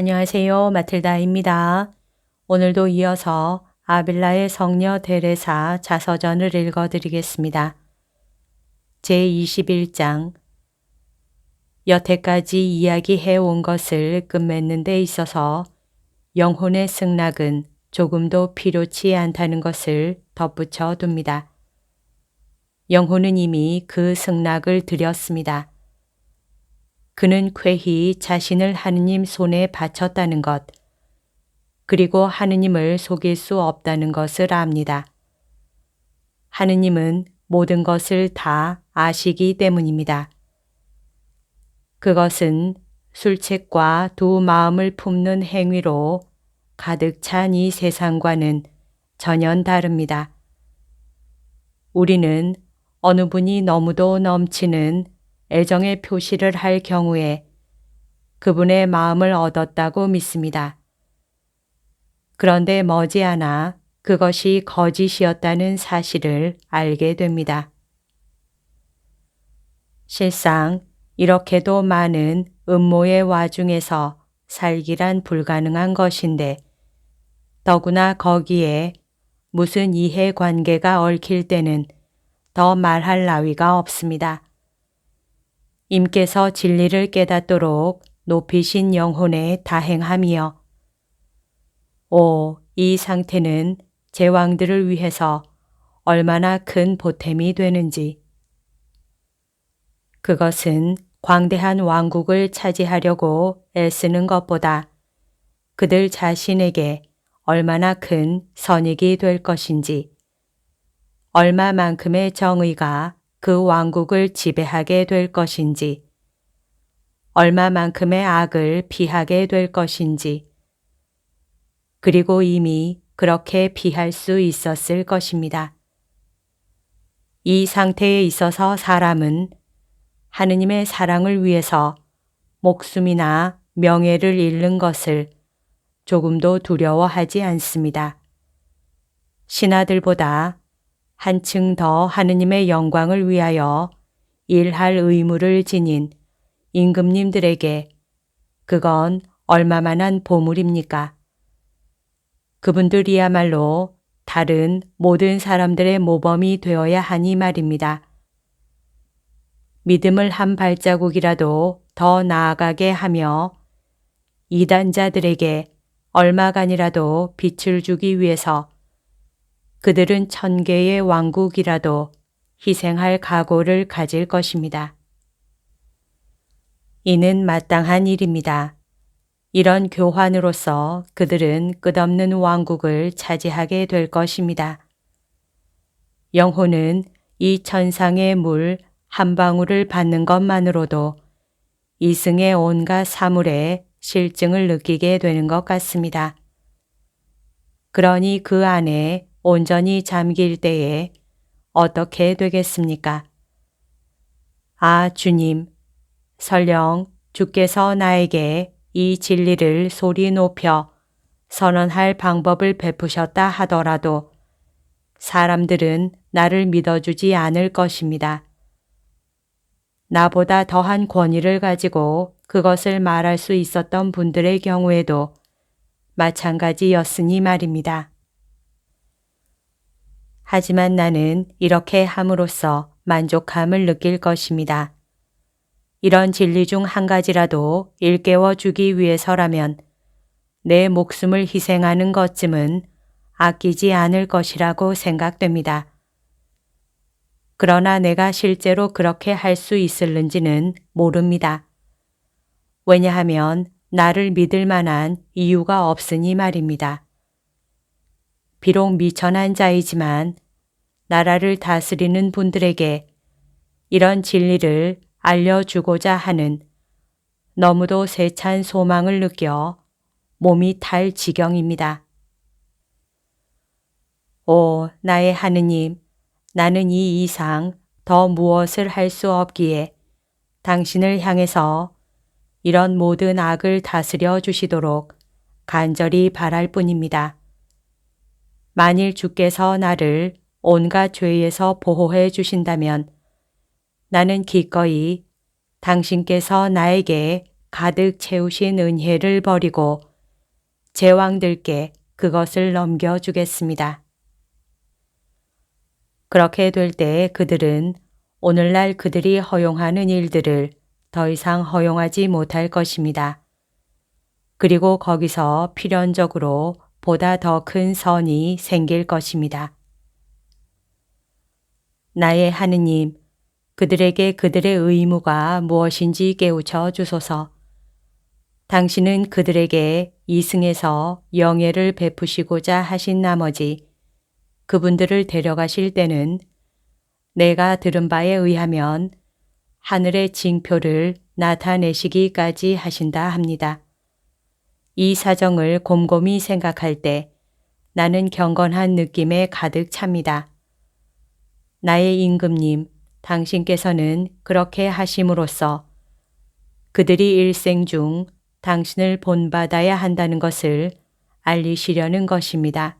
안녕하세요. 마틸다입니다. 오늘도 이어서 아빌라의 성녀 데레사 자서전을 읽어드리겠습니다. 제21장 여태까지 이야기해 온 것을 끝맺는 데 있어서 영혼의 승낙은 조금도 필요치 않다는 것을 덧붙여 둡니다. 영혼은 이미 그 승낙을 드렸습니다. 그는 쾌히 자신을 하느님 손에 바쳤다는 것, 그리고 하느님을 속일 수 없다는 것을 압니다. 하느님은 모든 것을 다 아시기 때문입니다. 그것은 술책과 두 마음을 품는 행위로 가득 찬 이 세상과는 전혀 다릅니다. 우리는 어느 분이 너무도 넘치는 애정의 표시를 할 경우에 그분의 마음을 얻었다고 믿습니다. 그런데 머지않아 그것이 거짓이었다는 사실을 알게 됩니다. 실상 이렇게도 많은 음모의 와중에서 살기란 불가능한 것인데 더구나 거기에 무슨 이해관계가 얽힐 때는 더 말할 나위가 없습니다. 임께서 진리를 깨닫도록 높이신 영혼의 다행함이여. 오, 이 상태는 제왕들을 위해서 얼마나 큰 보탬이 되는지. 그것은 광대한 왕국을 차지하려고 애쓰는 것보다 그들 자신에게 얼마나 큰 선익이 될 것인지, 얼마만큼의 정의가 그 왕국을 지배하게 될 것인지, 얼마만큼의 악을 피하게 될 것인지, 그리고 이미 그렇게 피할 수 있었을 것입니다. 이 상태에 있어서 사람은 하느님의 사랑을 위해서 목숨이나 명예를 잃는 것을 조금도 두려워하지 않습니다. 신하들보다 한층 더 하느님의 영광을 위하여 일할 의무를 지닌 임금님들에게 그건 얼마만한 보물입니까? 그분들이야말로 다른 모든 사람들의 모범이 되어야 하니 말입니다. 믿음을 한 발자국이라도 더 나아가게 하며 이단자들에게 얼마간이라도 빛을 주기 위해서 그들은 1000개의 왕국이라도 희생할 각오를 가질 것입니다. 이는 마땅한 일입니다. 이런 교환으로서 그들은 끝없는 왕국을 차지하게 될 것입니다. 영혼은 이 천상의 물 한 방울을 받는 것만으로도 이승의 온갖 사물의 실증을 느끼게 되는 것 같습니다. 그러니 그 안에 온전히 잠길 때에 어떻게 되겠습니까? 아, 주님, 설령 주께서 나에게 이 진리를 소리 높여 선언할 방법을 베푸셨다 하더라도 사람들은 나를 믿어주지 않을 것입니다. 나보다 더한 권위를 가지고 그것을 말할 수 있었던 분들의 경우에도 마찬가지였으니 말입니다. 하지만 나는 이렇게 함으로써 만족함을 느낄 것입니다. 이런 진리 중 한 가지라도 일깨워 주기 위해서라면 내 목숨을 희생하는 것쯤은 아끼지 않을 것이라고 생각됩니다. 그러나 내가 실제로 그렇게 할 수 있을는지는 모릅니다. 왜냐하면 나를 믿을 만한 이유가 없으니 말입니다. 비록 미천한 자이지만 나라를 다스리는 분들에게 이런 진리를 알려주고자 하는 너무도 세찬 소망을 느껴 몸이 탈 지경입니다. 오, 나의 하느님, 나는 이 이상 더 무엇을 할 수 없기에 당신을 향해서 이런 모든 악을 다스려 주시도록 간절히 바랄 뿐입니다. 만일 주께서 나를 온갖 죄에서 보호해 주신다면 나는 기꺼이 당신께서 나에게 가득 채우신 은혜를 버리고 제왕들께 그것을 넘겨주겠습니다. 그렇게 될 때 그들은 오늘날 그들이 허용하는 일들을 더 이상 허용하지 못할 것입니다. 그리고 거기서 필연적으로 보다 더 큰 선이 생길 것입니다. 나의 하느님, 그들에게 그들의 의무가 무엇인지 깨우쳐 주소서. 당신은 그들에게 이승에서 영예를 베푸시고자 하신 나머지 그분들을 데려가실 때는 내가 들은 바에 의하면 하늘의 징표를 나타내시기까지 하신다 합니다. 이 사정을 곰곰이 생각할 때 나는 경건한 느낌에 가득 찹니다. 나의 임금님, 당신께서는 그렇게 하심으로써 그들이 일생 중 당신을 본받아야 한다는 것을 알리시려는 것입니다.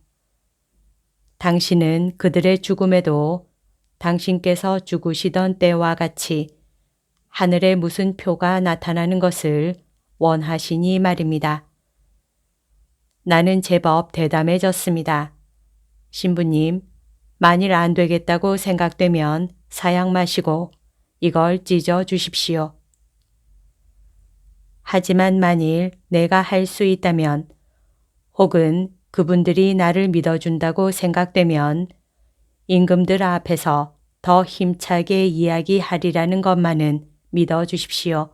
당신은 그들의 죽음에도 당신께서 죽으시던 때와 같이 하늘에 무슨 표가 나타나는 것을 원하시니 말입니다. 나는 제법 대담해졌습니다. 신부님, 만일 안 되겠다고 생각되면 사양 마시고 이걸 찢어 주십시오. 하지만 만일 내가 할 수 있다면 혹은 그분들이 나를 믿어준다고 생각되면 임금들 앞에서 더 힘차게 이야기하리라는 것만은 믿어주십시오.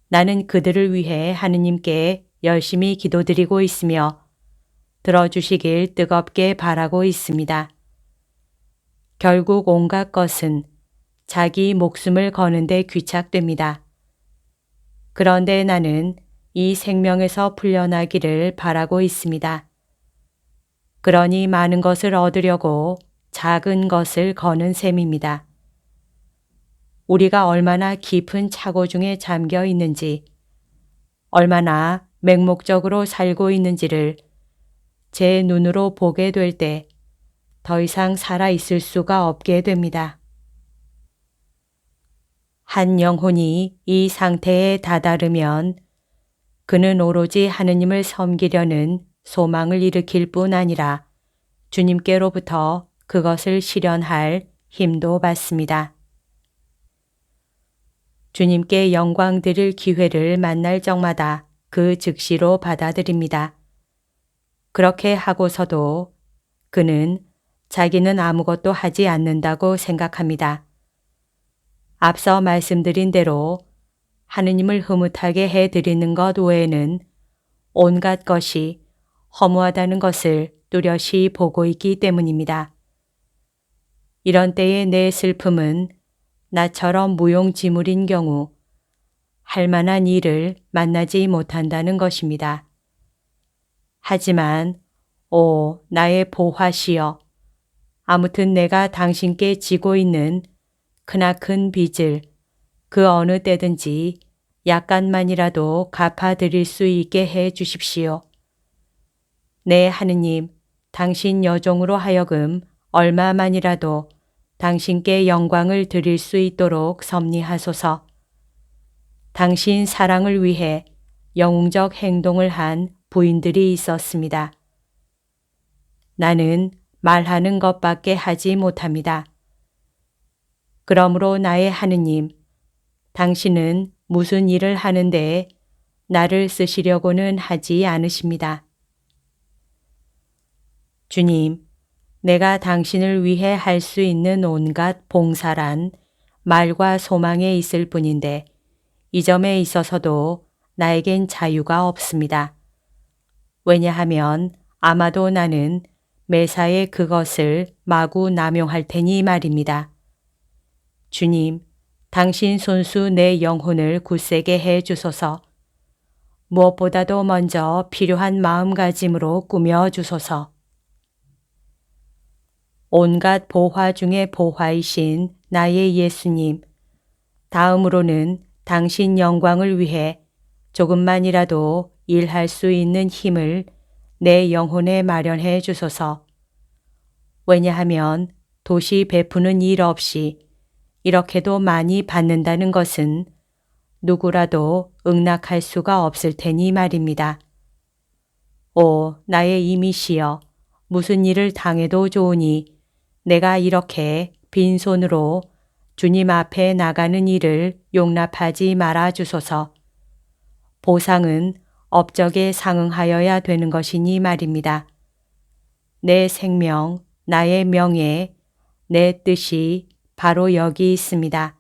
나는 그들을 위해 하느님께 열심히 기도드리고 있으며 들어주시길 뜨겁게 바라고 있습니다. 결국 온갖 것은 자기 목숨을 거는데 귀착됩니다. 그런데 나는 이 생명에서 풀려나기를 바라고 있습니다. 그러니 많은 것을 얻으려고 작은 것을 거는 셈입니다. 우리가 얼마나 깊은 착오 중에 잠겨 있는지, 얼마나 맹목적으로 살고 있는지를 제 눈으로 보게 될 때 더 이상 살아 있을 수가 없게 됩니다. 한 영혼이 이 상태에 다다르면 그는 오로지 하느님을 섬기려는 소망을 일으킬 뿐 아니라 주님께로부터 그것을 실현할 힘도 받습니다. 주님께 영광 드릴 기회를 만날 적마다 그 즉시로 받아들입니다. 그렇게 하고서도 그는 자기는 아무것도 하지 않는다고 생각합니다. 앞서 말씀드린 대로 하느님을 흐뭇하게 해드리는 것 외에는 온갖 것이 허무하다는 것을 뚜렷이 보고 있기 때문입니다. 이런 때의 내 슬픔은 나처럼 무용지물인 경우 할 만한 일을 만나지 못한다는 것입니다. 하지만 오 나의 보화시여, 아무튼 내가 당신께 지고 있는 크나큰 빚을 그 어느 때든지 약간만이라도 갚아드릴 수 있게 해 주십시오. 네, 하느님, 당신 여종으로 하여금 얼마만이라도 당신께 영광을 드릴 수 있도록 섭리하소서. 당신 사랑을 위해 영웅적 행동을 한 부인들이 있었습니다. 나는 말하는 것밖에 하지 못합니다. 그러므로 나의 하느님, 당신은 무슨 일을 하는데 나를 쓰시려고는 하지 않으십니다. 주님, 내가 당신을 위해 할 수 있는 온갖 봉사란 말과 소망에 있을 뿐인데 이 점에 있어서도 나에겐 자유가 없습니다. 왜냐하면 아마도 나는 매사에 그것을 마구 남용할 테니 말입니다. 주님, 당신 손수 내 영혼을 굳세게 해 주소서. 무엇보다도 먼저 필요한 마음가짐으로 꾸며 주소서. 온갖 보화 중에 보화이신 나의 예수님, 다음으로는 당신 영광을 위해 조금만이라도 일할 수 있는 힘을 내 영혼에 마련해 주소서. 왜냐하면 도시 베푸는 일 없이 이렇게도 많이 받는다는 것은 누구라도 응낙할 수가 없을 테니 말입니다. 오, 나의 이미시여, 무슨 일을 당해도 좋으니 내가 이렇게 빈손으로 주님 앞에 나가는 일을 용납하지 말아 주소서. 보상은 업적에 상응하여야 되는 것이니 말입니다. 내 생명, 나의 명예, 내 뜻이 바로 여기 있습니다.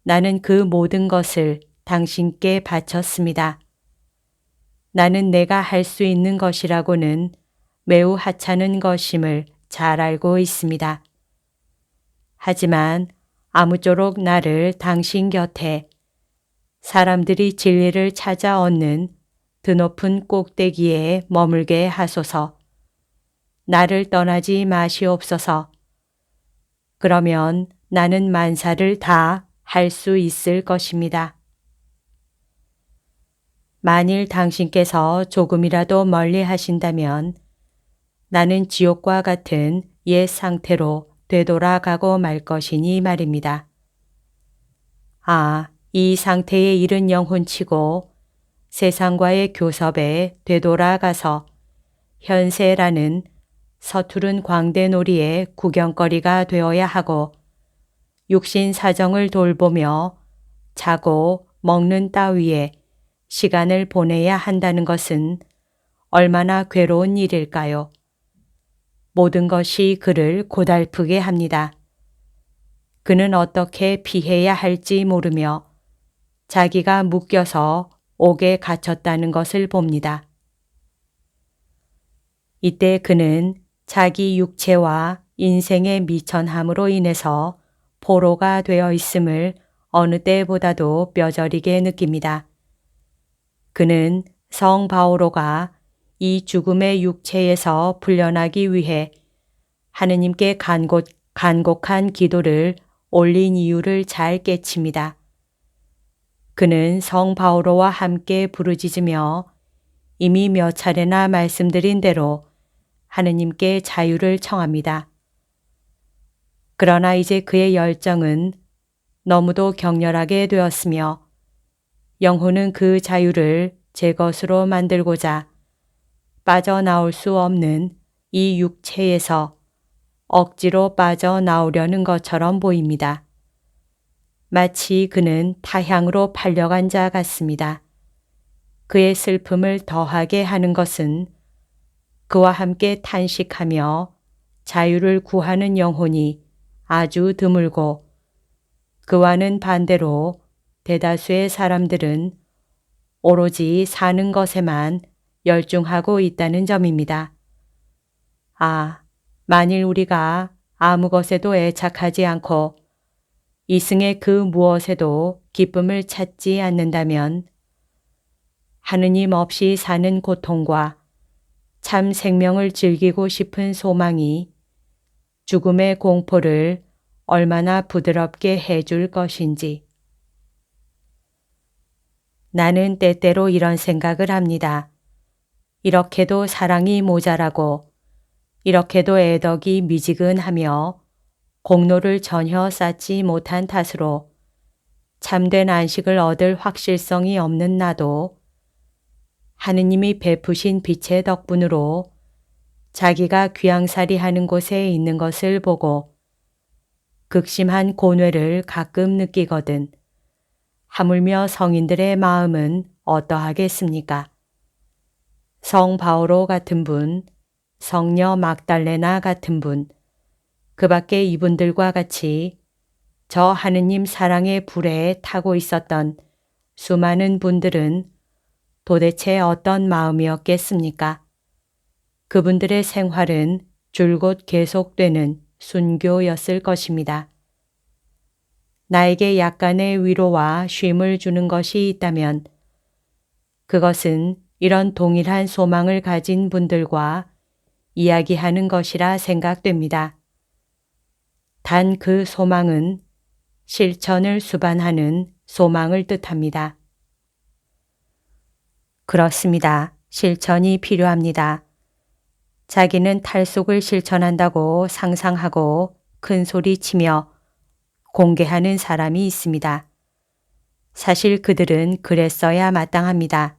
나는 그 모든 것을 당신께 바쳤습니다. 나는 내가 할 수 있는 것이라고는 매우 하찮은 것임을 잘 알고 있습니다. 하지만 아무쪼록 나를 당신 곁에 사람들이 진리를 찾아 얻는 드높은 꼭대기에 머물게 하소서. 나를 떠나지 마시옵소서. 그러면 나는 만사를 다 할 수 있을 것입니다. 만일 당신께서 조금이라도 멀리 하신다면 나는 지옥과 같은 옛 상태로 되돌아가고 말 것이니 말입니다. 아, 이 상태에 이른 영혼치고 세상과의 교섭에 되돌아가서 현세라는 서투른 광대놀이의 구경거리가 되어야 하고 육신 사정을 돌보며 자고 먹는 따위에 시간을 보내야 한다는 것은 얼마나 괴로운 일일까요? 모든 것이 그를 고달프게 합니다. 그는 어떻게 피해야 할지 모르며 자기가 묶여서 옥에 갇혔다는 것을 봅니다. 이때 그는 자기 육체와 인생의 미천함으로 인해서 포로가 되어 있음을 어느 때보다도 뼈저리게 느낍니다. 그는 성 바오로가 이 죽음의 육체에서 풀려나기 위해 하느님께 간곡한 기도를 올린 이유를 잘 깨칩니다. 그는 성 바오로와 함께 부르짖으며 이미 몇 차례나 말씀드린 대로 하느님께 자유를 청합니다. 그러나 이제 그의 열정은 너무도 격렬하게 되었으며 영혼은 그 자유를 제 것으로 만들고자 빠져나올 수 없는 이 육체에서 억지로 빠져나오려는 것처럼 보입니다. 마치 그는 타향으로 팔려간 자 같습니다. 그의 슬픔을 더하게 하는 것은 그와 함께 탄식하며 자유를 구하는 영혼이 아주 드물고 그와는 반대로 대다수의 사람들은 오로지 사는 것에만 열중하고 있다는 점입니다. 아, 만일 우리가 아무 것에도 애착하지 않고 이승의 그 무엇에도 기쁨을 찾지 않는다면 하느님 없이 사는 고통과 참 생명을 즐기고 싶은 소망이 죽음의 공포를 얼마나 부드럽게 해줄 것인지. 나는 때때로 이런 생각을 합니다. 이렇게도 사랑이 모자라고 이렇게도 애덕이 미지근하며 공로를 전혀 쌓지 못한 탓으로 참된 안식을 얻을 확실성이 없는 나도 하느님이 베푸신 빛의 덕분으로 자기가 귀양살이 하는 곳에 있는 것을 보고 극심한 고뇌를 가끔 느끼거든 하물며 성인들의 마음은 어떠하겠습니까? 성 바오로 같은 분, 성녀 막달레나 같은 분, 그 밖에 이분들과 같이 저 하느님 사랑의 불에 타고 있었던 수많은 분들은 도대체 어떤 마음이었겠습니까? 그분들의 생활은 줄곧 계속되는 순교였을 것입니다. 나에게 약간의 위로와 쉼을 주는 것이 있다면 그것은 이런 동일한 소망을 가진 분들과 이야기하는 것이라 생각됩니다. 단 그 소망은 실천을 수반하는 소망을 뜻합니다. 그렇습니다. 실천이 필요합니다. 자기는 탈속을 실천한다고 상상하고 큰 소리 치며 공개하는 사람이 있습니다. 사실 그들은 그랬어야 마땅합니다.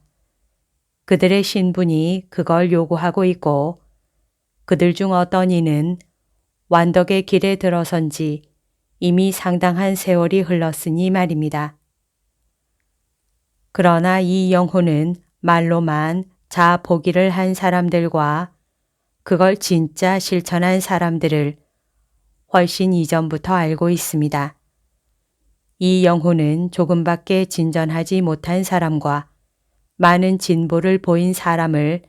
그들의 신분이 그걸 요구하고 있고 그들 중 어떤 이는 완덕의 길에 들어선 지 이미 상당한 세월이 흘렀으니 말입니다. 그러나 이 영혼은 말로만 자아 포기를 한 사람들과 그걸 진짜 실천한 사람들을 훨씬 이전부터 알고 있습니다. 이 영혼은 조금밖에 진전하지 못한 사람과 많은 진보를 보인 사람을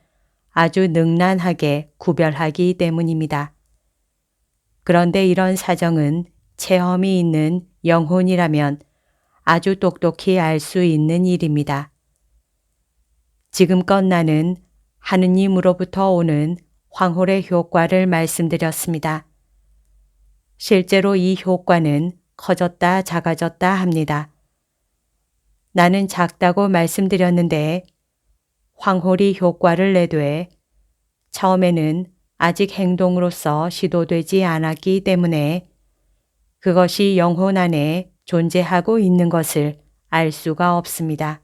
아주 능란하게 구별하기 때문입니다. 그런데 이런 사정은 체험이 있는 영혼이라면 아주 똑똑히 알 수 있는 일입니다. 지금껏 나는 하느님으로부터 오는 황홀의 효과를 말씀드렸습니다. 실제로 이 효과는 커졌다 작아졌다 합니다. 나는 작다고 말씀드렸는데 황홀이 효과를 내되 처음에는 아직 행동으로서 시도되지 않았기 때문에 그것이 영혼 안에 존재하고 있는 것을 알 수가 없습니다.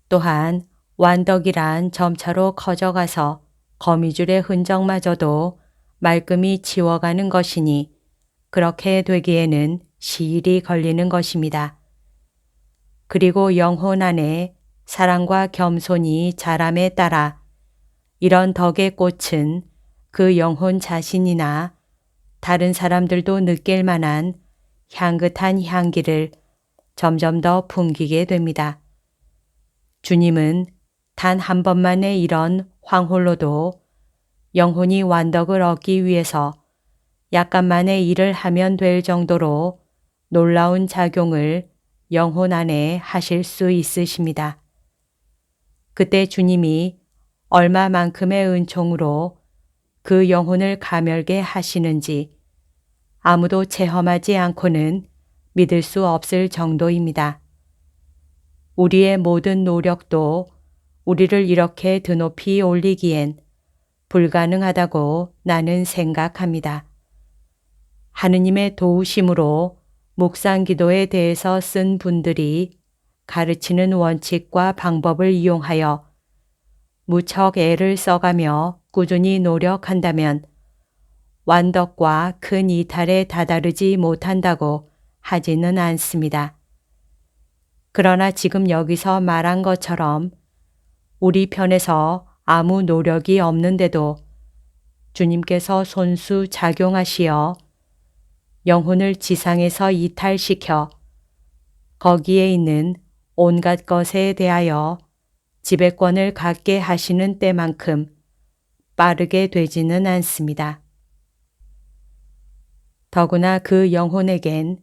또한 완덕이란 점차로 커져가서 거미줄의 흔적마저도 말끔히 지워가는 것이니 그렇게 되기에는 시일이 걸리는 것입니다. 그리고 영혼 안에 사랑과 겸손이 자람에 따라 이런 덕의 꽃은 그 영혼 자신이나 다른 사람들도 느낄 만한 향긋한 향기를 점점 더 풍기게 됩니다. 주님은 단 한 번만의 이런 황홀로도 영혼이 완덕을 얻기 위해서 약간만의 일을 하면 될 정도로 놀라운 작용을 영혼 안에 하실 수 있으십니다. 그때 주님이 얼마만큼의 은총으로 그 영혼을 가멸게 하시는지 아무도 체험하지 않고는 믿을 수 없을 정도입니다. 우리의 모든 노력도 우리를 이렇게 드높이 올리기엔 불가능하다고 나는 생각합니다. 하느님의 도우심으로 묵상 기도에 대해서 쓴 분들이 가르치는 원칙과 방법을 이용하여 무척 애를 써가며 꾸준히 노력한다면 완덕과 큰 이탈에 다다르지 못한다고 하지는 않습니다. 그러나 지금 여기서 말한 것처럼 우리 편에서 아무 노력이 없는데도 주님께서 손수 작용하시어 영혼을 지상에서 이탈시켜 거기에 있는 온갖 것에 대하여 지배권을 갖게 하시는 때만큼 빠르게 되지는 않습니다. 더구나 그 영혼에겐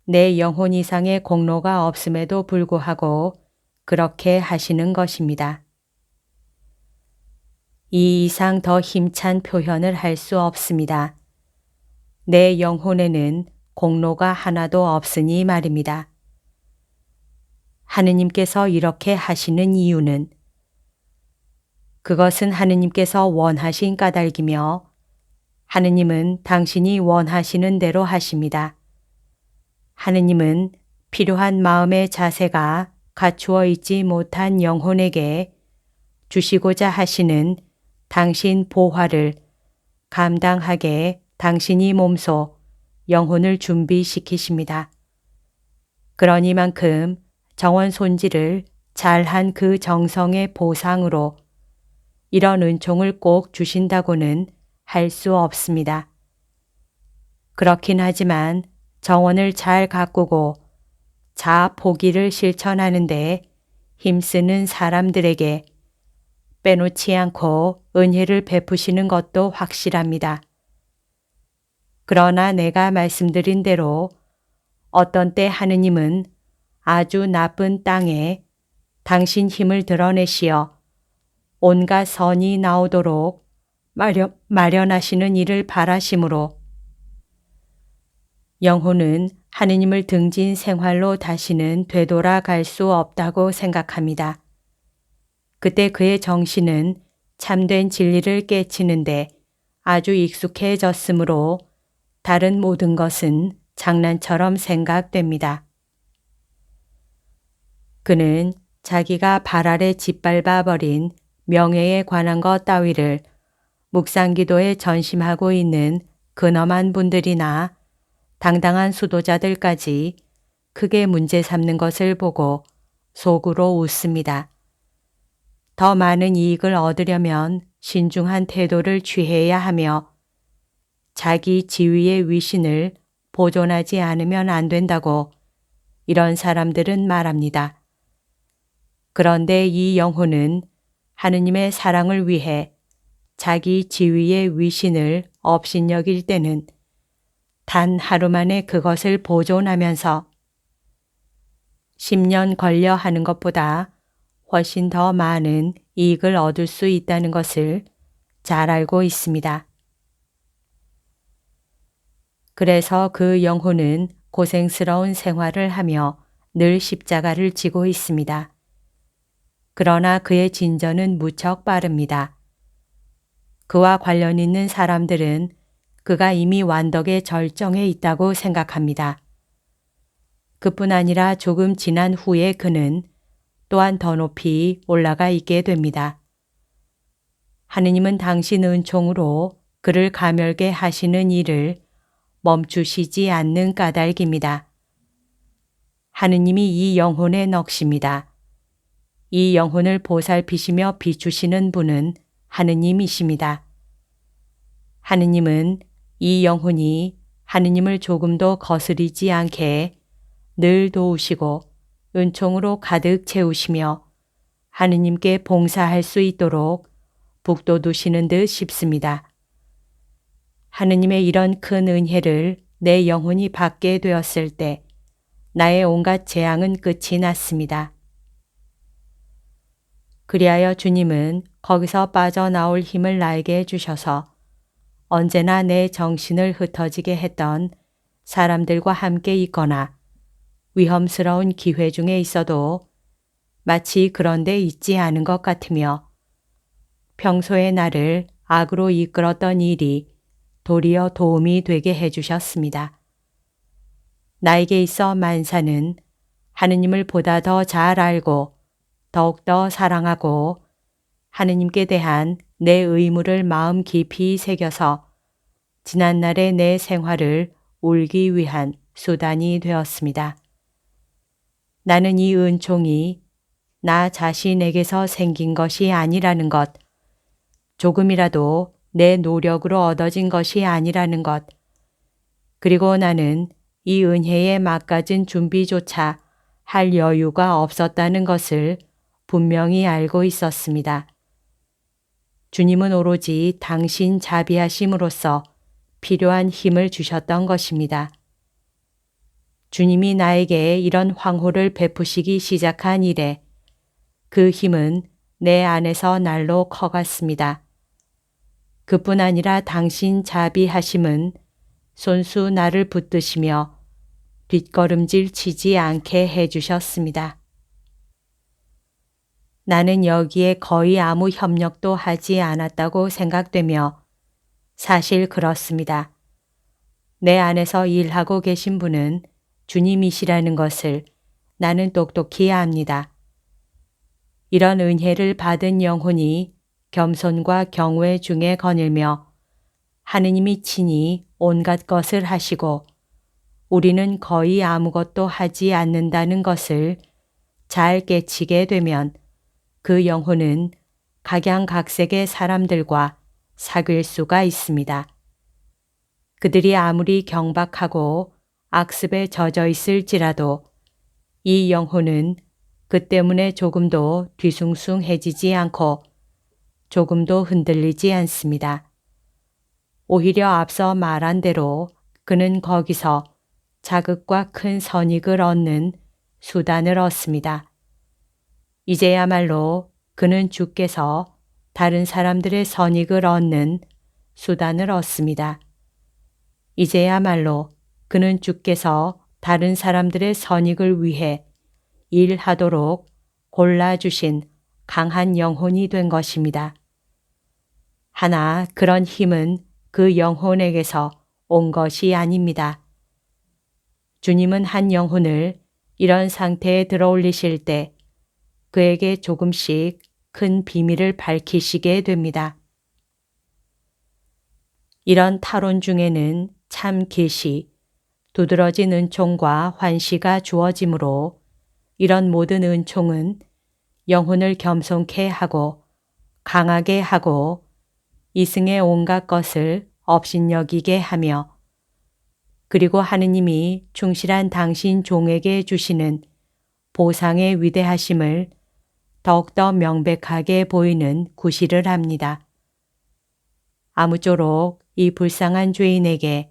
내 영혼 이상의 공로가 없음에도 불구하고 그렇게 하시는 것입니다. 이 이상 더 힘찬 표현을 할 수 없습니다. 내 영혼에는 공로가 하나도 없으니 말입니다. 하느님께서 이렇게 하시는 이유는 그것은 하느님께서 원하신 까닭이며 하느님은 당신이 원하시는 대로 하십니다. 하느님은 필요한 마음의 자세가 갖추어 있지 못한 영혼에게 주시고자 하시는 당신 보화를 감당하게 당신이 몸소 영혼을 준비시키십니다. 그러니만큼 정원 손질을 잘한 그 정성의 보상으로 이런 은총을 꼭 주신다고는 할 수 없습니다. 그렇긴 하지만 정원을 잘 가꾸고 자아 포기를 실천하는데 힘쓰는 사람들에게 빼놓지 않고 은혜를 베푸시는 것도 확실합니다. 그러나 내가 말씀드린 대로 어떤 때 하느님은 아주 나쁜 땅에 당신 힘을 드러내시어 온갖 선이 나오도록 마련하시는 일을 바라심으로 영혼은 하느님을 등진 생활로 다시는 되돌아갈 수 없다고 생각합니다. 그때 그의 정신은 참된 진리를 깨치는데 아주 익숙해졌으므로 다른 모든 것은 장난처럼 생각됩니다. 그는 자기가 발 아래 짓밟아 버린 명예에 관한 것 따위를 묵상기도에 전심하고 있는 근엄한 분들이나 당당한 수도자들까지 크게 문제 삼는 것을 보고 속으로 웃습니다. 더 많은 이익을 얻으려면 신중한 태도를 취해야 하며 자기 지위의 위신을 보존하지 않으면 안 된다고 이런 사람들은 말합니다. 그런데 이 영혼은 하느님의 사랑을 위해 자기 지위의 위신을 업신여길 때는 단 하루 만에 그것을 보존하면서 10년 걸려 하는 것보다 훨씬 더 많은 이익을 얻을 수 있다는 것을 잘 알고 있습니다. 그래서 그 영혼은 고생스러운 생활을 하며 늘 십자가를 지고 있습니다. 그러나 그의 진전은 무척 빠릅니다. 그와 관련 있는 사람들은 그가 이미 완덕의 절정에 있다고 생각합니다. 그뿐 아니라 조금 지난 후에 그는 또한 더 높이 올라가 있게 됩니다. 하느님은 당신 은총으로 그를 가멸게 하시는 일을 멈추시지 않는 까닭입니다. 하느님이 이 영혼에 넋입니다. 이 영혼을 보살피시며 비추시는 분은 하느님이십니다. 하느님은 이 영혼이 하느님을 조금도 거스리지 않게 늘 도우시고 은총으로 가득 채우시며 하느님께 봉사할 수 있도록 북돋우시는 듯 싶습니다. 하느님의 이런 큰 은혜를 내 영혼이 받게 되었을 때 나의 온갖 재앙은 끝이 났습니다. 그리하여 주님은 거기서 빠져나올 힘을 나에게 주셔서 언제나 내 정신을 흩어지게 했던 사람들과 함께 있거나 위험스러운 기회 중에 있어도 마치 그런 데 있지 않은 것 같으며 평소에 나를 악으로 이끌었던 일이 도리어 도움이 되게 해주셨습니다. 나에게 있어 만사는 하느님을 보다 더 잘 알고 더욱더 사랑하고 하느님께 대한 내 의무를 마음 깊이 새겨서 지난날의 내 생활을 울기 위한 수단이 되었습니다. 나는 이 은총이 나 자신에게서 생긴 것이 아니라는 것, 조금이라도 내 노력으로 얻어진 것이 아니라는 것, 그리고 나는 이 은혜에 막가진 준비조차 할 여유가 없었다는 것을 분명히 알고 있었습니다. 주님은 오로지 당신 자비하심으로써 필요한 힘을 주셨던 것입니다. 주님이 나에게 이런 황호를 베푸시기 시작한 이래 그 힘은 내 안에서 날로 커갔습니다. 그뿐 아니라 당신 자비하심은 손수 나를 붙드시며 뒷걸음질 치지 않게 해주셨습니다. 나는 여기에 거의 아무 협력도 하지 않았다고 생각되며 사실 그렇습니다. 내 안에서 일하고 계신 분은 주님이시라는 것을 나는 똑똑히 압니다. 이런 은혜를 받은 영혼이 겸손과 경외 중에 거닐며 하느님이 친히 온갖 것을 하시고 우리는 거의 아무것도 하지 않는다는 것을 잘 깨치게 되면 그 영혼은 각양각색의 사람들과 사귈 수가 있습니다. 그들이 아무리 경박하고 악습에 젖어 있을지라도 이 영혼은 그 때문에 조금도 뒤숭숭해지지 않고 조금도 흔들리지 않습니다. 오히려 앞서 말한 대로 그는 거기서 자극과 큰 선익을 얻는 수단을 얻습니다. 이제야말로 그는 주께서 다른 사람들의 선익을 얻는 수단을 얻습니다. 이제야말로 그는 주께서 다른 사람들의 선익을 위해 일하도록 골라주신 강한 영혼이 된 것입니다. 하나 그런 힘은 그 영혼에게서 온 것이 아닙니다. 주님은 한 영혼을 이런 상태에 들어올리실 때 그에게 조금씩 큰 비밀을 밝히시게 됩니다. 이런 탈원 중에는 참 계시, 두드러진 은총과 환시가 주어지므로 이런 모든 은총은 영혼을 겸손케 하고 강하게 하고 이승의 온갖 것을 업신여기게 하며 그리고 하느님이 충실한 당신 종에게 주시는 보상의 위대하심을 더욱더 명백하게 보이는 구실을 합니다. 아무쪼록 이 불쌍한 죄인에게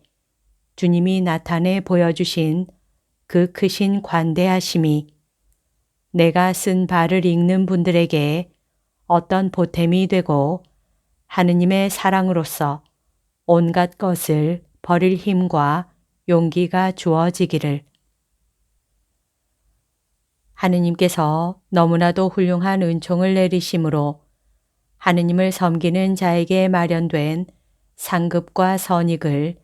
주님이 나타내 보여주신 그 크신 관대하심이 내가 쓴 바를 읽는 분들에게 어떤 보탬이 되고 하느님의 사랑으로서 온갖 것을 버릴 힘과 용기가 주어지기를. 하느님께서 너무나도 훌륭한 은총을 내리심으로 하느님을 섬기는 자에게 마련된 상급과 선익을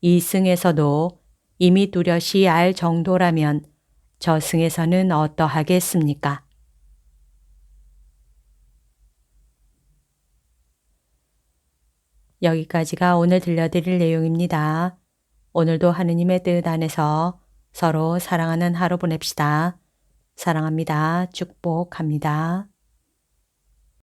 이 승에서도 이미 뚜렷이 알 정도라면 저 승에서는 어떠하겠습니까? 여기까지가 오늘 들려드릴 내용입니다. 오늘도 하느님의 뜻 안에서 서로 사랑하는 하루 보냅시다. 사랑합니다. 축복합니다.